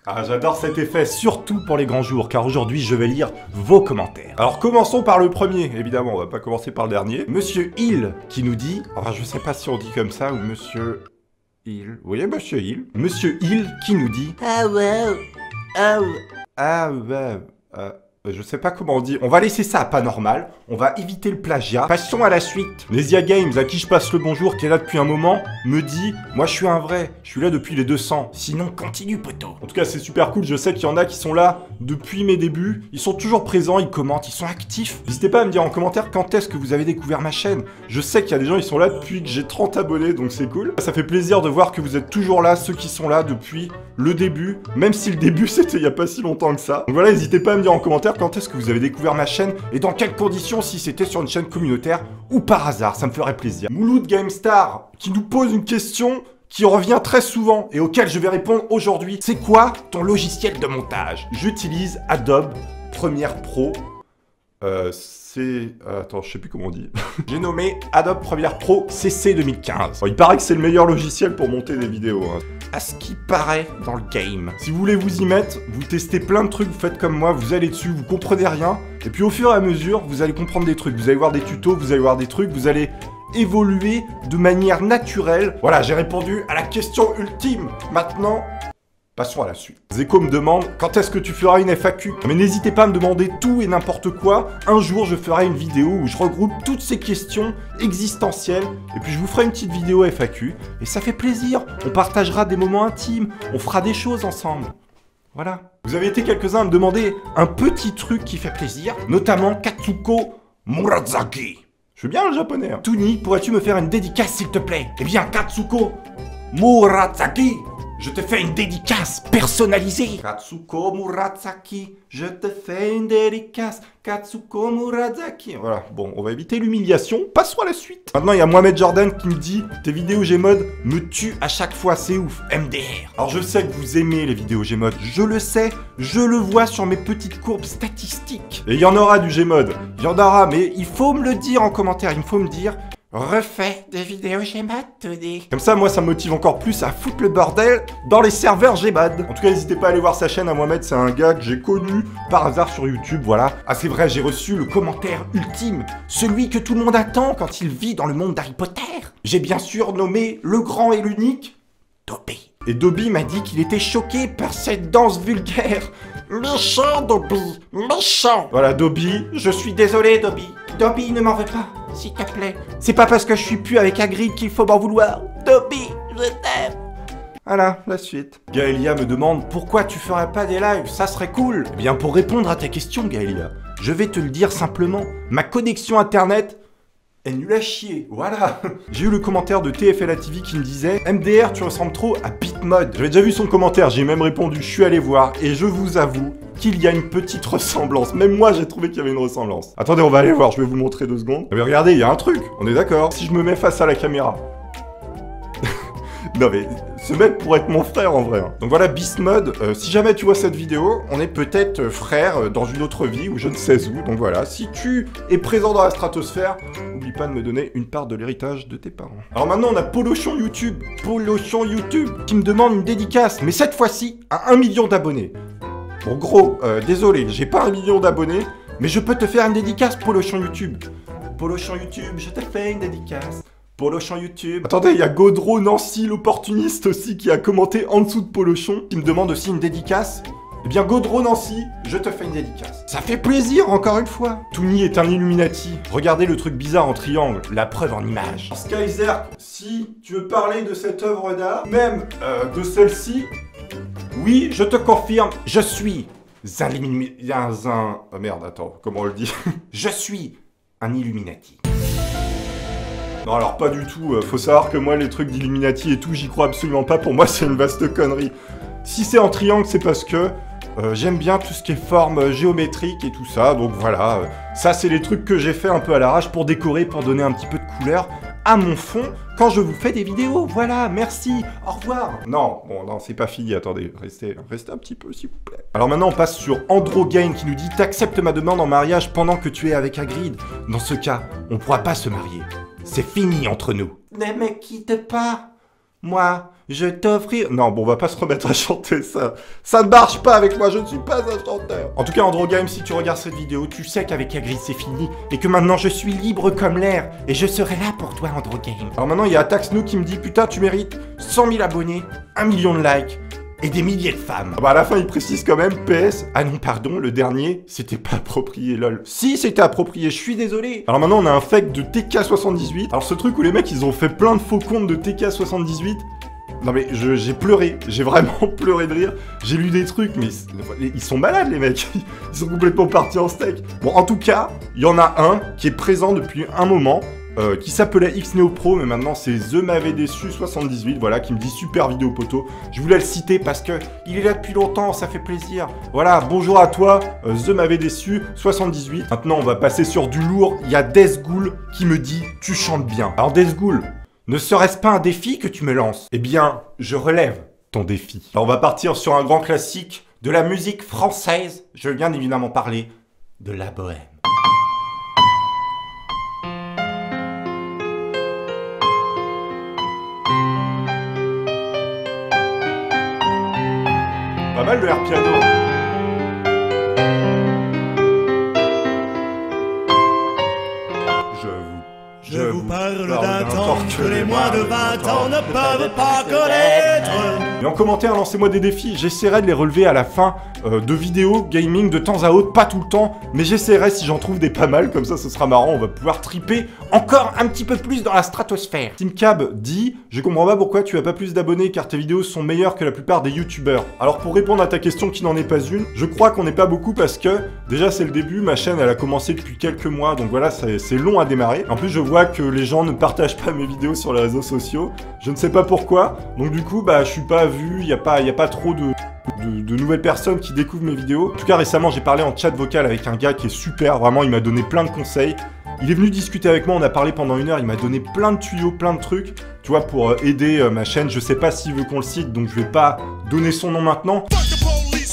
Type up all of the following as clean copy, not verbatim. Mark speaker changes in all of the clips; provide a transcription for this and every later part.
Speaker 1: Ah, j'adore cet effet, surtout pour les grands jours, car aujourd'hui je vais lire vos commentaires. Alors commençons par le premier, évidemment, on va pas commencer par le dernier. Monsieur Hill qui nous dit, enfin je sais pas si on dit comme ça, ou Monsieur Hill, vous voyez Monsieur Hill. Monsieur Hill qui nous dit,
Speaker 2: ah ouais, ah ouais.
Speaker 1: ah ouais, je sais pas comment on dit, on va laisser ça à pas normal, on va éviter le plagiat. Passons à la suite. Nesia Games, à qui je passe le bonjour, qui est là depuis un moment, me dit, moi je suis un vrai, je suis là depuis les 200, sinon continue poteau. En tout cas c'est super cool, je sais qu'il y en a qui sont là depuis mes débuts, ils sont toujours présents, ils commentent, ils sont actifs. N'hésitez pas à me dire en commentaire quand est-ce que vous avez découvert ma chaîne. Je sais qu'il y a des gens qui sont là depuis que j'ai 30 abonnés, donc c'est cool. Ça fait plaisir de voir que vous êtes toujours là, ceux qui sont là depuis le début, même si le début c'était il y a pas si longtemps que ça. Donc voilà, n'hésitez pas à me dire en commentaire quand est-ce que vous avez découvert ma chaîne et dans quelles conditions, si c'était sur une chaîne communautaire ou par hasard, ça me ferait plaisir. Mouloud GameStar qui nous pose une question qui revient très souvent et auquel je vais répondre aujourd'hui. C'est quoi ton logiciel de montage? J'utilise Adobe Premiere Pro. Attends, je sais plus comment on dit. J'ai nommé Adobe Premiere Pro CC 2015. Bon, il paraît que c'est le meilleur logiciel pour monter des vidéos. Hein. À ce qui paraît dans le game. Si vous voulez vous y mettre, vous testez plein de trucs, vous faites comme moi, vous allez dessus, vous comprenez rien. Et puis au fur et à mesure, vous allez comprendre des trucs. Vous allez voir des tutos, vous allez voir des trucs, vous allez évoluer de manière naturelle. Voilà, j'ai répondu à la question ultime. Maintenant, passons à la suite. Zeko me demande, quand est-ce que tu feras une FAQ? Mais n'hésitez pas à me demander tout et n'importe quoi. Un jour, je ferai une vidéo où je regroupe toutes ces questions existentielles. Et puis, je vous ferai une petite vidéo FAQ. Et ça fait plaisir. On partagera des moments intimes. On fera des choses ensemble. Voilà. Vous avez été quelques-uns à me demander un petit truc qui fait plaisir. Notamment Katsuko Murasaki. Je suis bien le japonais. Hein. Tuni, pourrais-tu me faire une dédicace, s'il te plaît? Eh bien, Katsuko Murasaki, je te fais une dédicace personnalisée. Katsuko Murasaki, je te fais une dédicace. Katsuko Murasaki. Voilà, bon, on va éviter l'humiliation. Passons à la suite. Maintenant, il y a Mohamed Jordan qui me dit, tes vidéos Gmod me tuent à chaque fois, c'est ouf. MDR. Alors, je sais que vous aimez les vidéos Gmod. Je le sais, je le vois sur mes petites courbes statistiques. Et il y en aura du Gmod. Il y en aura, mais il faut me le dire en commentaire. Il faut me dire... refais des vidéos Gmod, Tony. Comme ça, moi, ça me motive encore plus à foutre le bordel dans les serveurs Gmod. En tout cas, n'hésitez pas à aller voir sa chaîne à Mohamed, c'est un gars que j'ai connu par hasard sur YouTube, voilà. Ah, c'est vrai, j'ai reçu le commentaire ultime, celui que tout le monde attend quand il vit dans le monde d'Harry Potter. J'ai bien sûr nommé le grand et l'unique Dobby. Et Dobby m'a dit qu'il était choqué par cette danse vulgaire. Méchant, Dobby, méchant. Voilà, Dobby, je suis désolé, Dobby. Dobby, ne m'en veux pas, s'il te plaît. C'est pas parce que je suis plus avec Hagrid qu'il faut m'en vouloir. Dobby, je t'aime. Voilà, la suite. Gaëlia me demande pourquoi tu ferais pas des lives, ça serait cool. Eh bien, pour répondre à ta question, Gaëlia, je vais te le dire simplement. Ma connexion internet est nulle à chier, voilà. J'ai eu le commentaire de TFLA TV qui me disait « MDR, tu ressembles trop à Bitmod ». J'avais déjà vu son commentaire, j'ai même répondu, je suis allé voir, et je vous avoue qu'il y a une petite ressemblance. Même moi, j'ai trouvé qu'il y avait une ressemblance. Attendez, on va aller voir, je vais vous montrer 2 secondes. Mais regardez, il y a un truc, on est d'accord. Si je me mets face à la caméra... Non mais, ce mec pourrait être mon frère en vrai. Hein. Donc voilà, Beastmod, si jamais tu vois cette vidéo, on est peut-être frères dans une autre vie ou je ne sais où. Donc voilà, si tu es présent dans la stratosphère, n'oublie pas de me donner une part de l'héritage de tes parents. Alors maintenant, on a Polochon YouTube, qui me demande une dédicace, mais cette fois-ci à 1 million d'abonnés. Bon gros, désolé, j'ai pas 1 million d'abonnés, mais je peux te faire une dédicace, Polochon YouTube. Polochon YouTube, je te fais une dédicace. Polochon YouTube. Attendez, il y a Godro Nancy l'opportuniste aussi qui a commenté en dessous de Polochon, qui me demande aussi une dédicace. Eh bien Godro Nancy, je te fais une dédicace. Ça fait plaisir encore une fois. Tony est un Illuminati. Regardez le truc bizarre en triangle, la preuve en image. Skyzerk, si tu veux parler de cette œuvre d'art, même de celle-ci, oui, je te confirme, je suis oh merde, attends, comment on le dit? Je suis un Illuminati. Non alors pas du tout, faut savoir que moi les trucs d'Illuminati et tout, j'y crois absolument pas, pour moi c'est une vaste connerie. Si c'est en triangle, c'est parce que j'aime bien tout ce qui est forme géométrique et tout ça, donc voilà. Ça c'est les trucs que j'ai fait un peu à l'arrache pour décorer, pour donner un petit peu de couleur à mon fond quand je vous fais des vidéos. Voilà, merci, au revoir. Non, bon non, c'est pas fini, attendez, restez un petit peu s'il vous plaît. Alors maintenant on passe sur Androgame qui nous dit « T'acceptes ma demande en mariage pendant que tu es avec Hagrid. Dans ce cas, on pourra pas se marier. C'est fini entre nous. » Ne me quitte pas. Moi, je t'offrir... Non, bon, on va pas se remettre à chanter ça. Ça ne marche pas avec moi, je ne suis pas un chanteur. En tout cas, Androgame, si tu regardes cette vidéo, tu sais qu'avec Agri, c'est fini. Et que maintenant, je suis libre comme l'air. Et je serai là pour toi, Androgame. Alors maintenant, il y a Ataxno qui me dit, putain, tu mérites 100 000 abonnés, 1 million de likes et des milliers de femmes. Ah bah à la fin, il précise quand même, PS, ah non, pardon, le dernier, c'était pas approprié, lol. Si, c'était approprié, je suis désolé. Alors maintenant, on a un fake de TK78. Alors ce truc où les mecs, ils ont fait plein de faux comptes de TK78. Non mais j'ai pleuré, j'ai vraiment pleuré de rire. J'ai lu des trucs, mais ils sont malades les mecs. Ils sont complètement partis en steak. Bon, en tout cas, il y en a un qui est présent depuis un moment. Qui s'appelait XNeoPro, mais maintenant c'est The m'avait déçu 78, voilà, qui me dit super vidéo poteau. Je voulais le citer parce que il est là depuis longtemps, ça fait plaisir. Voilà, bonjour à toi, The m'avait déçu 78. Maintenant on va passer sur du lourd, il y a Deathghoul qui me dit tu chantes bien. Alors Deathghoul, ne serait-ce pas un défi que tu me lances? Eh bien, je relève ton défi. Alors on va partir sur un grand classique de la musique française. Je veux bien évidemment parler de la bohème. Pas mal le air piano.
Speaker 3: Je vous parle d'un temps que les moins de 20 ans ne peuvent pas connaître.
Speaker 1: Et en commentaire, lancez-moi des défis. J'essaierai de les relever à la fin de vidéos gaming de temps à autre, pas tout le temps, mais j'essaierai si j'en trouve des pas mal, comme ça ce sera marrant, on va pouvoir triper encore un petit peu plus dans la stratosphère. TeamCab dit « Je comprends pas pourquoi tu as pas plus d'abonnés car tes vidéos sont meilleures que la plupart des youtubeurs. » Alors pour répondre à ta question qui n'en est pas une, je crois qu'on n'est pas beaucoup parce que déjà c'est le début, ma chaîne elle a commencé depuis quelques mois, donc voilà, c'est long à démarrer. En plus je vois que les gens ne partagent pas mes vidéos sur les réseaux sociaux, je ne sais pas pourquoi, donc du coup bah je suis pas vu, il y a pas trop de nouvelles personnes qui découvrent mes vidéos. En tout cas récemment j'ai parlé en chat vocal avec un gars qui est super, vraiment il m'a donné plein de conseils. Il est venu discuter avec moi, on a parlé pendant 1 heure, il m'a donné plein de tuyaux, plein de trucs, tu vois, pour aider ma chaîne. Je sais pas s'il veut qu'on le cite, donc je vais pas donner son nom maintenant.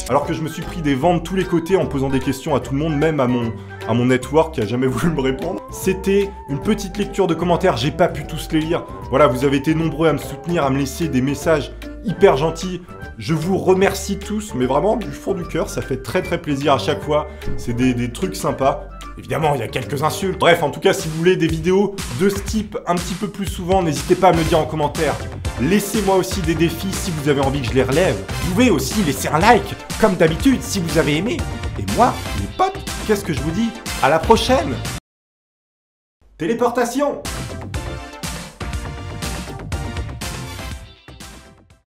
Speaker 1: Alors que je me suis pris des vents de tous les côtés en posant des questions à tout le monde, même à mon network qui a jamais voulu me répondre. C'était une petite lecture de commentaires, j'ai pas pu tous les lire. Voilà, vous avez été nombreux à me soutenir, à me laisser des messages hyper gentils. Je vous remercie tous, mais vraiment du fond du cœur, ça fait très plaisir à chaque fois. C'est des trucs sympas. Évidemment, il y a quelques insultes. Bref, en tout cas, si vous voulez des vidéos de ce type un petit peu plus souvent, n'hésitez pas à me le dire en commentaire. Laissez-moi aussi des défis si vous avez envie que je les relève. Vous pouvez aussi laisser un like, comme d'habitude, si vous avez aimé. Et moi, les potes, qu'est-ce que je vous dis? À la prochaine! Téléportation!